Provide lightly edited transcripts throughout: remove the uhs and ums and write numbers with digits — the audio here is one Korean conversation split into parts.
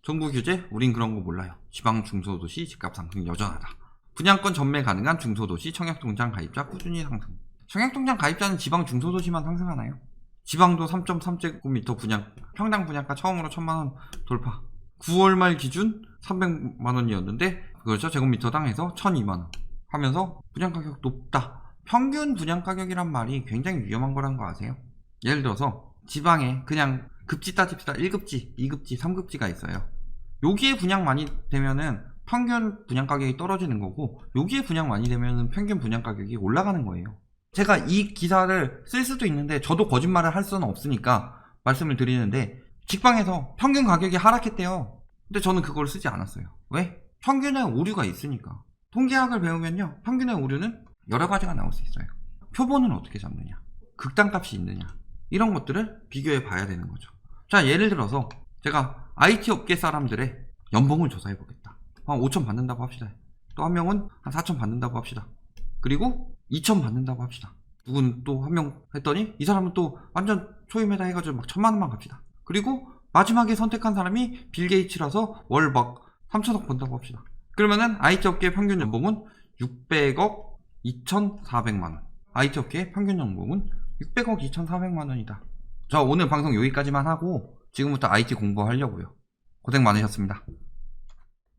정부 규제? 우린 그런 거 몰라요. 지방 중소도시 집값 상승 여전하다. 분양권 전매 가능한 중소도시 청약통장 가입자 꾸준히 상승. 청약통장 가입자는 지방 중소도시만 상승하나요? 지방도 3.3제곱미터 분양, 평당 분양가 처음으로 1000만원 돌파. 9월 말 기준 300만원이었는데 그렇죠. 제곱미터당 해서 1002만원 하면서 분양가격 높다. 평균 분양가격이란 말이 굉장히 위험한 거란 거 아세요? 예를 들어서 지방에 그냥 급지 따집시다. 1급지, 2급지, 3급지가 있어요. 여기에 분양 많이 되면은 평균 분양가격이 떨어지는 거고, 여기에 분양 많이 되면은 평균 분양가격이 올라가는 거예요. 제가 이 기사를 쓸 수도 있는데 저도 거짓말을 할 수는 없으니까 말씀을 드리는데, 직방에서 평균 가격이 하락했대요. 근데 저는 그걸 쓰지 않았어요. 왜? 평균의 오류가 있으니까. 통계학을 배우면요, 평균의 오류는 여러 가지가 나올 수 있어요. 표본은 어떻게 잡느냐, 극단값이 있느냐, 이런 것들을 비교해 봐야 되는 거죠. 자, 예를 들어서 제가 IT 업계 사람들의 연봉을 조사해 보겠다. 한 5천 받는다고 합시다. 또 한 명은 한 4천 받는다고 합시다. 그리고 2천 받는다고 합시다. 누군 또 한 명 했더니 이 사람은 또 완전 초임에다 해가지고 막 1000만 원만 갑시다. 그리고 마지막에 선택한 사람이 빌 게이츠라서 월 막 3천억 번다고 합시다. 그러면은 IT 업계 평균 연봉은 600억 2,400만 원. IT 업계의 평균 연봉은 600억 2,400만 원이다. 저 오늘 방송 여기까지만 하고 지금부터 IT 공부하려고요. 고생 많으셨습니다.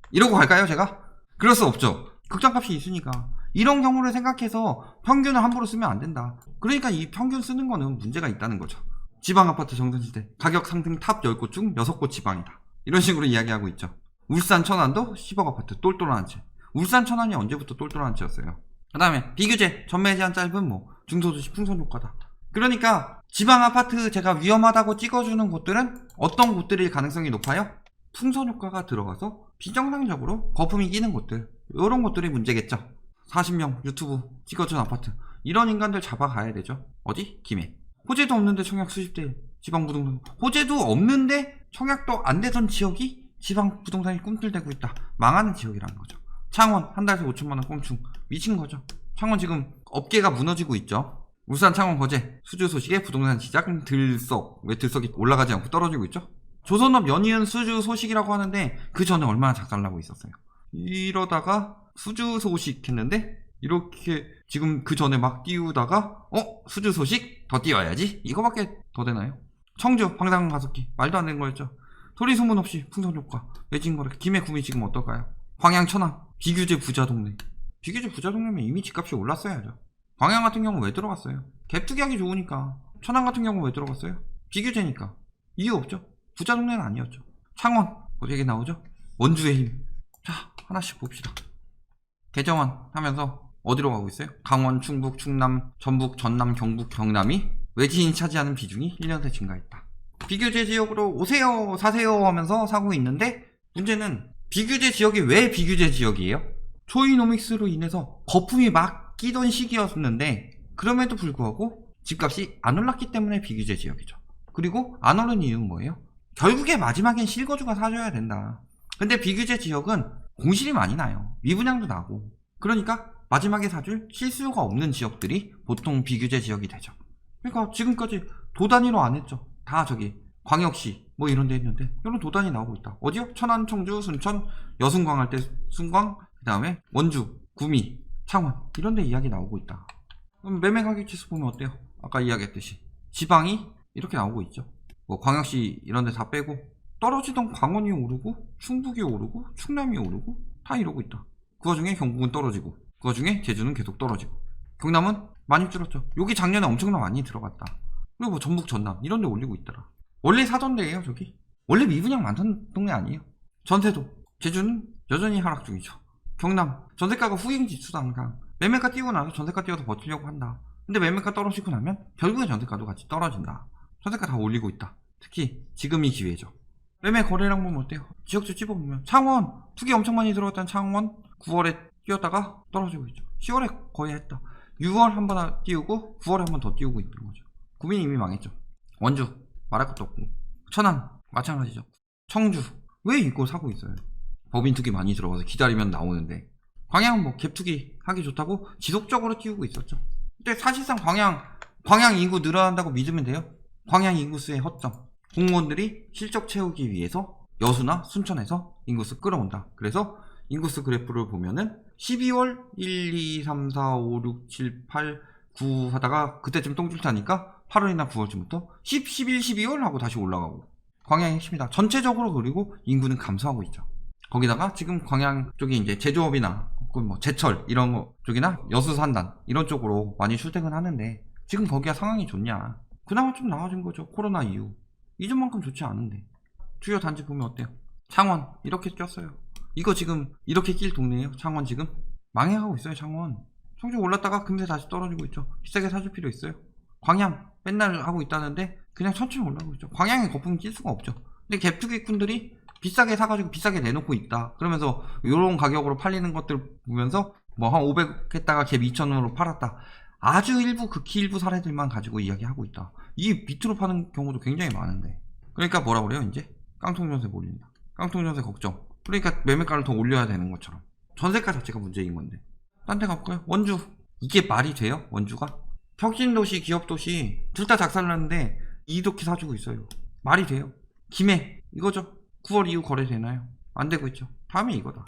이러고 갈까요, 제가? 그럴 수 없죠. 극단값이 있으니까. 이런 경우를 생각해서 평균을 함부로 쓰면 안 된다. 그러니까 이 평균 쓰는 거는 문제가 있다는 거죠. 지방 아파트 정선시대 가격 상승 탑 10곳 중 6곳 지방이다. 이런 식으로 이야기하고 있죠. 울산 천안도 10억 아파트 똘똘한 채. 울산 천안이 언제부터 똘똘한 채였어요? 그 다음에 비규제 전매 제한 짧은 중소도시 풍선 효과다. 그러니까 지방 아파트 제가 위험하다고 찍어주는 곳들은 어떤 곳들일 가능성이 높아요? 풍선 효과가 들어가서 비정상적으로 거품이 끼는 곳들, 이런 곳들이 문제겠죠. 40명 유튜브 찍어준 아파트, 이런 인간들 잡아가야 되죠. 어디? 김해. 호재도 없는데 청약 수십 대 지방 부동산, 호재도 없는데 청약도 안 되던 지역이 지방 부동산이 꿈틀대고 있다. 망하는 지역이라는 거죠. 창원 한 달에 5천만원 꽁충, 미친 거죠. 창원 지금 업계가 무너지고 있죠. 울산 창원 거제 수주 소식에 부동산 시작은 들썩. 왜 들썩이 올라가지 않고 떨어지고 있죠? 조선업 연이은 수주 소식이라고 하는데 그 전에 얼마나 작살나고 있었어요. 이러다가 수주 소식 했는데 이렇게 지금 그 전에 막 띄우다가 수주 소식 더 띄워야지, 이거밖에 더 되나요? 청주 방산 가습기 말도 안 되는 거였죠. 소리 소문 없이 풍선 효과 매진 거래. 김해 구미 지금 어떨까요? 광양 천안 비규제 부자 동네. 비규제 부자 동네면 이미 집값이 올랐어야죠. 광양 같은 경우 왜 들어갔어요? 갭 투기하기 좋으니까. 천안 같은 경우 왜 들어갔어요? 비규제니까. 이유 없죠. 부자 동네는 아니었죠. 창원 어디에 나오죠? 원주의 힘. 자, 하나씩 봅시다. 개정안 하면서 어디로 가고 있어요? 강원, 충북, 충남, 전북, 전남, 경북, 경남이 외지인이 차지하는 비중이 1년 새 증가했다. 비규제 지역으로 오세요, 사세요 하면서 사고 있는데, 문제는 비규제 지역이 왜 비규제 지역이에요? 초이노믹스로 인해서 거품이 막 끼던 시기였는데, 그럼에도 불구하고 집값이 안 올랐기 때문에 비규제 지역이죠. 그리고 안 오른 이유는 뭐예요? 결국에 마지막엔 실거주가 사줘야 된다. 근데 비규제 지역은 공실이 많이 나요. 미분양도 나고. 그러니까 마지막에 사줄 실수요가 없는 지역들이 보통 비규제 지역이 되죠. 그러니까 지금까지 도 단위로 안 했죠. 다 저기 광역시 뭐 이런 데 했는데 이런 도 단위 나오고 있다. 어디요? 천안, 청주, 순천, 여순광 할 때 순광, 그 다음에 원주, 구미, 창원 이런 데 이야기 나오고 있다. 그럼 매매 가격 지수 보면 어때요? 아까 이야기했듯이 지방이 이렇게 나오고 있죠. 뭐 광역시 이런 데 다 빼고 떨어지던 광원이 오르고 충북이 오르고 충남이 오르고 다 이러고 있다. 그 와중에 경북은 떨어지고 그 와중에 제주는 계속 떨어지고 경남은 많이 줄었죠. 여기 작년에 엄청나게 많이 들어갔다. 그리고 뭐 전북 전남 이런 데 올리고 있더라. 원래 사던 데예요. 저기 원래 미분양 많던 동네 아니에요. 전세도 제주는 여전히 하락 중이죠. 경남 전세가가 후행 지수도 항상 매매가 띄우고 나서 전세가 띄워서 버티려고 한다. 근데 매매가 떨어지고 나면 결국에 전세가도 같이 떨어진다. 전세가 다 올리고 있다. 특히 지금이 기회죠. 매매 거래량 보면 어때요? 지역주 찝어보면 창원 투기 엄청 많이 들어갔던 창원 9월에 뛰었다가 떨어지고 있죠. 10월에 거의 했다. 6월 한 번 띄우고 9월에 한 번 더 띄우고 있는 거죠. 구민이 이미 망했죠. 원주 말할 것도 없고 천안 마찬가지죠. 청주 왜 이거 사고 있어요? 법인 투기 많이 들어가서 기다리면 나오는데, 광양은 뭐 갭 투기 하기 좋다고 지속적으로 띄우고 있었죠. 근데 사실상 광양 인구 늘어난다고 믿으면 돼요. 광양 인구수의 허점, 공무원들이 실적 채우기 위해서 여수나 순천에서 인구수 끌어온다. 그래서 인구수 그래프를 보면은 12월 1, 2, 3, 4, 5, 6, 7, 8, 9 하다가 그때쯤 똥줄 타니까 8월이나 9월쯤부터 10, 11, 12월 하고 다시 올라가고 광양이 핵심이다. 전체적으로 그리고 인구는 감소하고 있죠. 거기다가 지금 광양 쪽이 이제 제조업이나 뭐 제철 이런 거 쪽이나 여수 산단 이런 쪽으로 많이 출퇴근하는데 지금 거기가 상황이 좋냐? 그나마 좀 나아진 거죠. 코로나 이후. 이전만큼 좋지 않은데. 주요 단지 보면 어때요? 창원 이렇게 꼈어요. 이거 지금 이렇게 낄 동네예요. 창원 지금 망해가고 있어요. 창원 성적 올랐다가 금세 다시 떨어지고 있죠. 비싸게 사줄 필요 있어요. 광양 맨날 하고 있다는데 그냥 천천히 올라가고 있죠. 광양에 거품 낄 수가 없죠. 근데 갭투기꾼들이 비싸게 사가지고 비싸게 내놓고 있다. 그러면서 요런 가격으로 팔리는 것들 보면서 뭐 한 500 했다가 갭 2,000원으로 팔았다. 아주 일부 극히 일부 사례들만 가지고 이야기하고 있다. 이게 밑으로 파는 경우도 굉장히 많은데. 그러니까 뭐라 그래요 이제? 깡통전세 몰린다. 깡통전세 걱정. 그러니까 매매가를 더 올려야 되는 것처럼. 전세가 자체가 문제인 건데. 딴 데 가볼까요? 원주. 이게 말이 돼요? 원주가? 혁신도시, 기업도시 둘 다 작살났는데 이덕희 사주고 있어요. 말이 돼요? 김해 이거죠. 9월 이후 거래되나요? 안 되고 있죠. 다음이 이거다.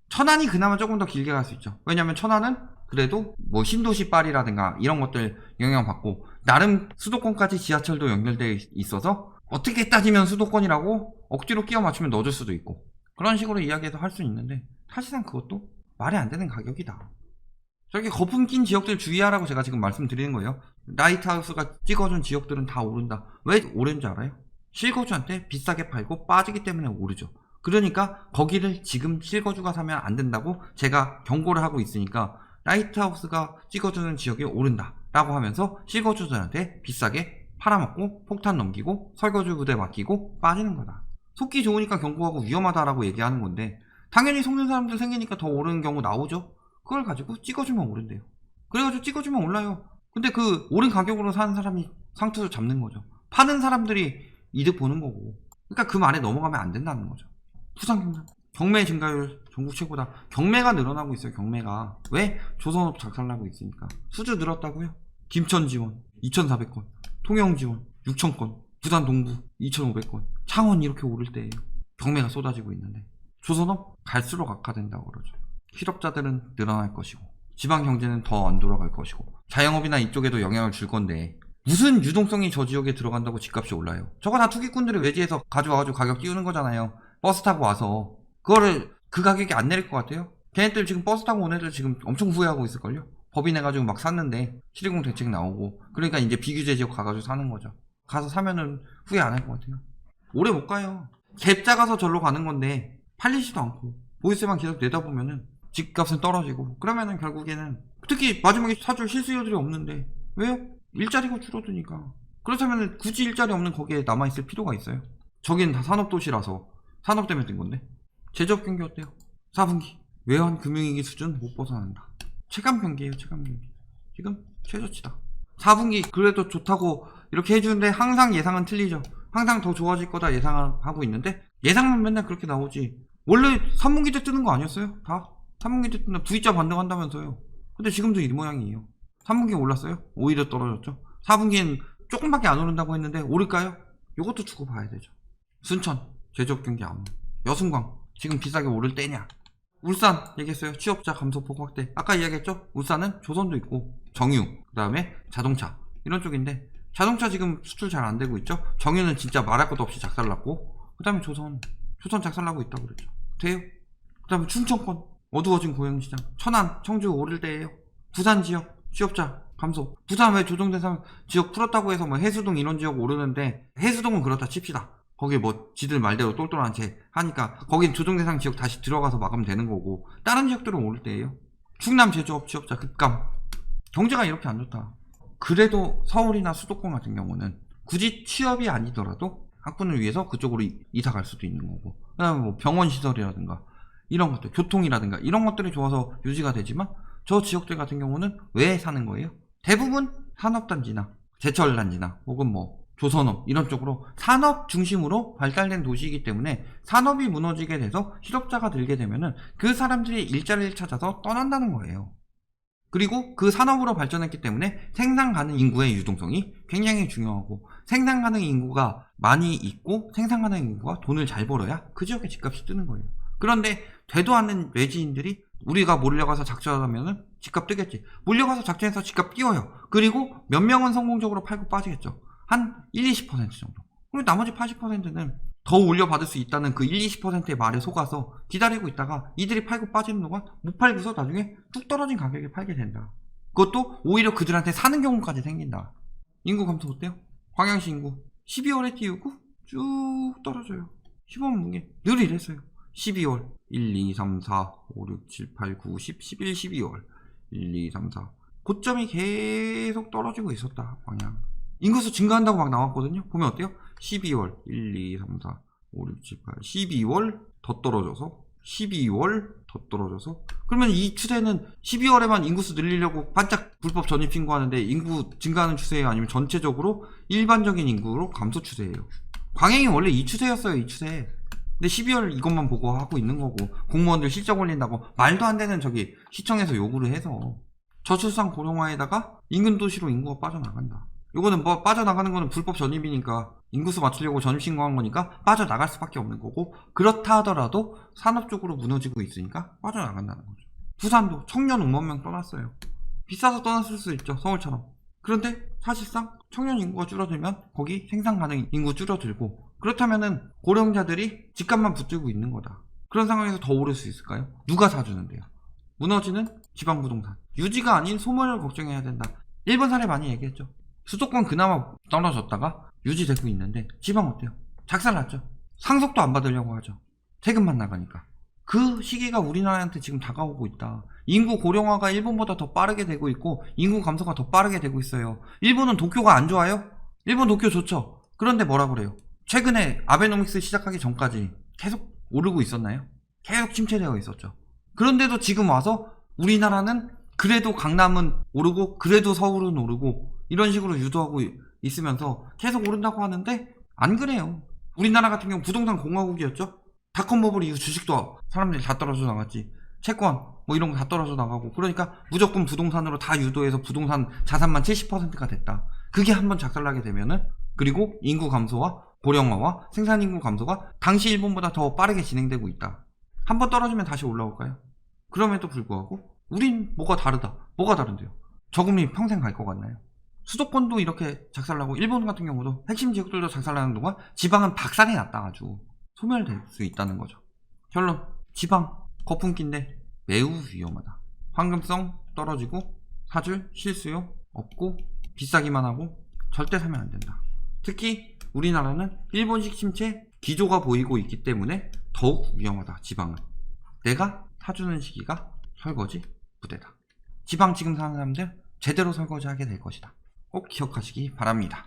천안이 그나마 조금 더 길게 갈 수 있죠. 왜냐면 천안은 그래도 뭐 신도시 빨이라든가 이런 것들 영향받고 나름 수도권까지 지하철도 연결되어 있어서 어떻게 따지면 수도권이라고 억지로 끼워 맞추면 넣어줄 수도 있고 그런 식으로 이야기해서 할 수 있는데 사실상 그것도 말이 안 되는 가격이다. 저렇게 거품 낀 지역들 주의하라고 제가 지금 말씀드리는 거예요. 라이트하우스가 찍어준 지역들은 다 오른다. 왜 오른지 알아요? 실거주한테 비싸게 팔고 빠지기 때문에 오르죠. 그러니까 거기를 지금 실거주가 사면 안 된다고 제가 경고를 하고 있으니까 라이트하우스가 찍어주는 지역이 오른다 라고 하면서 실거주들한테 비싸게 팔아먹고 폭탄 넘기고 설거주 부대 맡기고 빠지는 거다. 속기 좋으니까 경고하고 위험하다라고 얘기하는 건데 당연히 속는 사람들 생기니까 더 오르는 경우 나오죠. 그걸 가지고 찍어주면 오른대요. 그래가지고 찍어주면 올라요. 근데 그 오른 가격으로 사는 사람이 상투를 잡는 거죠. 파는 사람들이 이득 보는 거고. 그러니까 그 말에 넘어가면 안 된다는 거죠. 부산 경남 경매 증가율 전국 최고다. 경매가 늘어나고 있어요. 경매가. 왜? 조선업 작살나고 있으니까. 수주 늘었다고요? 김천 지원 2,400건, 통영 지원 6,000건, 부산 동부 2,500건. 창원 이렇게 오를 때예요. 경매가 쏟아지고 있는데 조선업 갈수록 악화된다고 그러죠. 실업자들은 늘어날 것이고 지방 경제는 더 안 돌아갈 것이고 자영업이나 이쪽에도 영향을 줄 건데 무슨 유동성이 저 지역에 들어간다고 집값이 올라요. 저거 다 투기꾼들이 외지에서 가져와가지고 가격 띄우는 거잖아요. 버스 타고 와서 그거를 그 가격에 안 내릴 것 같아요? 걔네들 지금 버스 타고 온 애들 지금 엄청 후회하고 있을걸요? 법인해가지고 막 샀는데 실익공 대책 나오고 그러니까 이제 비규제 지역 가가지고 사는 거죠. 가서 사면은 후회 안 할 것 같아요. 오래 못 가요. 갭 작아서 절로 가는 건데 팔리지도 않고 보이스만 계속 내다 보면은 집값은 떨어지고 그러면은 결국에는 특히 마지막에 사줄 실수요들이 없는데 왜요? 일자리가 줄어드니까. 그렇다면 굳이 일자리 없는 거기에 남아있을 필요가 있어요? 저기는 다 산업도시라서 산업 때문에 된 건데. 제조업 경기 어때요? 4분기 외환 금융위기 수준 못 벗어난다. 체감 경기예요. 체감 경기. 지금 최저치다. 4분기 그래도 좋다고 이렇게 해주는데 항상 예상은 틀리죠. 항상 더 좋아질 거다 예상하고 있는데 예상만 맨날 그렇게 나오지. 원래 3분기 때 뜨는 거 아니었어요? 다 3분기 때 뜨는 V자 반등한다면서요. 근데 지금도 이 모양이에요. 3분기 올랐어요? 오히려 떨어졌죠. 4분기엔 조금밖에 안 오른다고 했는데 오를까요? 요것도 두고 봐야 되죠. 순천 제조업 경기 안 오르. 여승광 지금 비싸게 오를 때냐. 울산 얘기했어요. 취업자 감소폭 확대. 아까 이야기했죠. 울산은 조선도 있고 정유 그 다음에 자동차 이런 쪽인데 자동차 지금 수출 잘 안 되고 있죠. 정유는 진짜 말할 것도 없이 작살났고 그 다음에 조선 작살나고 있다고 그랬죠. 돼요. 그 다음에 충청권 어두워진 고용시장 천안 청주 오를 때예요. 부산 지역 취업자 감소. 부산 왜 조정대상 지역 풀었다고 해서 뭐 해수동 이런 지역 오르는데 해수동은 그렇다 칩시다. 거기 뭐 지들 말대로 똘똘한 채 하니까 거긴 조정대상 지역 다시 들어가서 막으면 되는 거고 다른 지역들은 오를 때예요. 충남 제조업 취업자 급감. 경제가 이렇게 안 좋다. 그래도 서울이나 수도권 같은 경우는 굳이 취업이 아니더라도 학군을 위해서 그쪽으로 이사 갈 수도 있는 거고 그다음에 뭐 병원 시설이라든가 이런 것들 교통이라든가 이런 것들이 좋아서 유지가 되지만 저 지역들 같은 경우는 왜 사는 거예요? 대부분 산업단지나 제철단지나 혹은 뭐 조선업 이런 쪽으로 산업 중심으로 발달된 도시이기 때문에 산업이 무너지게 돼서 실업자가 들게 되면은 그 사람들이 일자리를 찾아서 떠난다는 거예요. 그리고 그 산업으로 발전했기 때문에 생산 가능 인구의 유동성이 굉장히 중요하고, 생산 가능 인구가 많이 있고 생산 가능 인구가 돈을 잘 벌어야 그 지역의 집값이 뜨는 거예요. 그런데 되도 않는 외지인들이 우리가 몰려가서 작전하면은 집값 뜨겠지. 몰려가서 작전해서 집값 띄워요. 그리고 몇 명은 성공적으로 팔고 빠지겠죠. 한 1-20% 정도. 그리고 나머지 80%는 더 올려받을 수 있다는 그 1-20%의 말에 속아서 기다리고 있다가 이들이 팔고 빠지는 동안 못 팔고서 나중에 뚝 떨어진 가격에 팔게 된다. 그것도 오히려 그들한테 사는 경우까지 생긴다. 인구 감소 어때요? 광양시 인구 12월에 띄우고 쭉 떨어져요. 15만 뭉게 늘 이랬어요. 12월 1, 2, 3, 4, 5, 6, 7, 8, 9, 10, 11, 12월 1, 2, 3, 4 고점이 계속 떨어지고 있었다. 광양 인구수 증가한다고 막 나왔거든요. 보면 어때요? 12월 1, 2, 3, 4, 5, 6, 7, 8 12월 더 떨어져서 12월 더 떨어져서, 그러면 이 추세는 12월에만 인구수 늘리려고 반짝 불법 전입 신고하는데 인구 증가하는 추세예요? 아니면 전체적으로 일반적인 인구로 감소 추세예요? 광양이 원래 이 추세였어요. 이 추세. 근데 12월 이것만 보고 하고 있는 거고, 공무원들 실적 올린다고 말도 안 되는 저기 시청에서 요구를 해서 저출산 고령화에다가 인근 도시로 인구가 빠져나간다. 요거는 뭐 빠져나가는 거는 불법 전입이니까 인구수 맞추려고 전입 신고한 거니까 빠져나갈 수밖에 없는 거고, 그렇다 하더라도 산업적으로 무너지고 있으니까 빠져나간다는 거죠. 부산도 청년 5만 명 떠났어요. 비싸서 떠났을 수 있죠. 서울처럼. 그런데 사실상 청년 인구가 줄어들면 거기 생산 가능 인구 줄어들고, 그렇다면은 고령자들이 집값만 붙들고 있는 거다. 그런 상황에서 더 오를 수 있을까요? 누가 사주는데요? 무너지는 지방부동산. 유지가 아닌 소멸을 걱정해야 된다. 일본 사례 많이 얘기했죠. 수도권 그나마 떨어졌다가 유지되고 있는데 지방 어때요? 작살났죠. 상속도 안 받으려고 하죠. 세금만 나가니까. 그 시기가 우리나라한테 지금 다가오고 있다. 인구 고령화가 일본보다 더 빠르게 되고 있고 인구 감소가 더 빠르게 되고 있어요. 일본은 도쿄가 안 좋아요? 일본 도쿄 좋죠. 그런데 뭐라 그래요? 최근에 아베노믹스 시작하기 전까지 계속 오르고 있었나요? 계속 침체되어 있었죠. 그런데도 지금 와서 우리나라는 그래도 강남은 오르고 그래도 서울은 오르고 이런 식으로 유도하고 있으면서 계속 오른다고 하는데 안 그래요. 우리나라 같은 경우 부동산 공화국이었죠. 닷컴 버블 이후 주식도 사람들이 다 떨어져 나갔지. 채권 뭐 이런 거 다 떨어져 나가고, 그러니까 무조건 부동산으로 다 유도해서 부동산 자산만 70%가 됐다. 그게 한번 작살나게 되면은, 그리고 인구 감소와 고령화와 생산인구 감소가 당시 일본보다 더 빠르게 진행되고 있다. 한번 떨어지면 다시 올라올까요? 그럼에도 불구하고 우린 뭐가 다르다. 뭐가 다른데요? 저금리 평생 갈 것 같나요? 수도권도 이렇게 작살나고 일본 같은 경우도 핵심 지역들도 작살나는 동안 지방은 박살이 났다. 아주 소멸될 수 있다는 거죠. 결론, 지방 거품기인데 매우 위험하다. 황금성 떨어지고 사줄 실수요 없고 비싸기만 하고 절대 사면 안 된다. 특히 우리나라는 일본식 침체 기조가 보이고 있기 때문에 더욱 위험하다. 지방은 내가 사주는 시기가 설거지 부대다. 지방 지금 사는 사람들 제대로 설거지하게 될 것이다. 꼭 기억하시기 바랍니다.